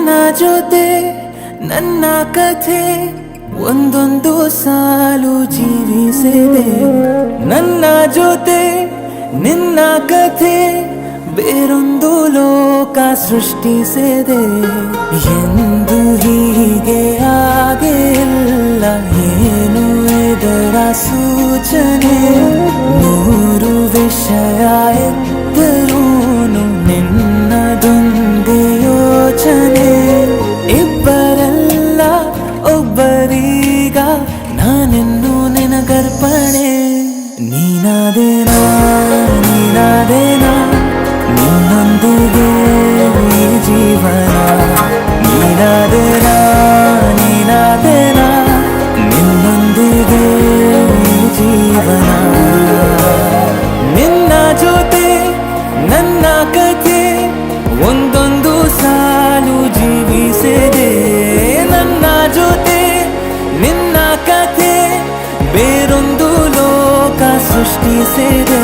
ನಿನ್ನ ಜೊತೆ ನನ್ನ ಕಥೆ ಒಂದೊಂದು ಸಾಲು ಜೀವಿಸಿದೆ. ನನ್ನ ಜೊತೆ ನಿನ್ನ ಕಥೆ ಬೇರೊಂದು ಲೋಕ ಸೃಷ್ಟಿಸಿದೆ. ಎಂದು ಹೀಗೆ ಆಗಿಲ್ಲ, ಏನು ಇದರ ಸೂಚನೆ? ನೂರು ವಿಷಯ ಎತ್ತರೂನು ನಿನ್ನದೊಂದೇ ಯೋಚನೆ. ಇಬ್ಬರಲ್ಲ ಒಬ್ಬರೀಗ ನಾನೆನ್ನು ನಿನಗರ್ಪಣೆ. ನೀನಾದೇನಾ ನೀನಾದೇನಾ ನಿನ್ನೊಂದಿಗೆ ಈ ಜೀವನ. ನೀನಾದೇನಾ ನೀನಾದೇನಾ ನಿನ್ನೊಂದಿಗೆ ಈ ಜೀವನ. ನಿನ್ನ ಜೊತೆ ನನ್ನ ಕಥೆ ಒಂದೊಂದು ಸಾಲು ಜೀವಿಸಿದೆ. ನನ್ನ ಜೊತೆ ನಿನ್ನ ಕಥೆ ಬೇರೊಂದು ಲೋಕ ಸೃಷ್ಟಿಸಿದೆ.